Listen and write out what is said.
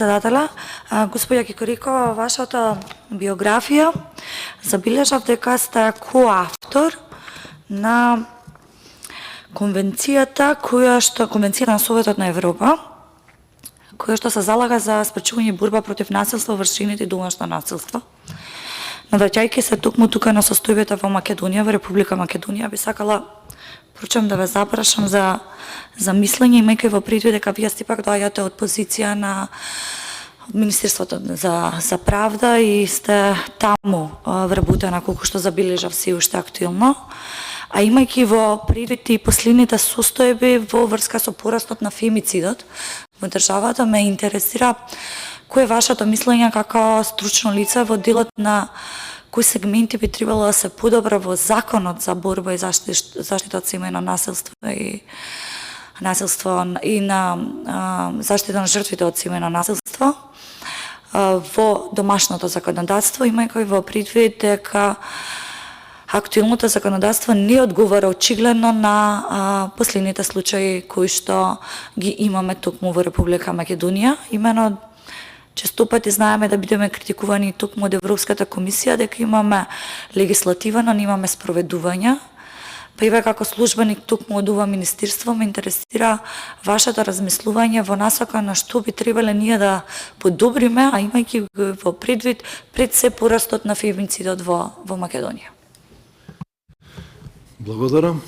Председателя, господја Кикорикова, вашата биографија забележав дека сте коавтор на конвенцијата на Советот на Европа, која што се залага за спречување и борба против насилство врз жените и домашно насилство. Навраќајќи се токму тука на состојбата во Македонија, во Република Македонија, би сакала да ве запрашам за мислење, имајќи во предвид дека вие сепак доаѓате од позиција на Министерството за правда и сте таму вработена, колку што забележав се уште актуелно, а имајќи во предвид и последните состојби во врска со порастот на фемицидот во државата, ме интересира кој е вашето мислење како стручно лице во делот на кои сегменти би требало да се подобра во законот за борба и заштита од семејно насилство и на заштита на жртвите од семејно насилство во домашното законодавство, имајќи во предвид дека актуелното законодавство не одговара очигледно на последните случаи кои што ги имаме токму во Република Македонија. Имено често пати знаеме да бидеме критикувани токму од Европската комисија дека имаме легислатива, но немаме спроведување. Па и ве како службеник токму од ова министерство ме интересира вашето размислување во насока на што би требале ние да подобриме, а имајќи во предвид пред се порастот на фемицидот во Македонија. Благодарам.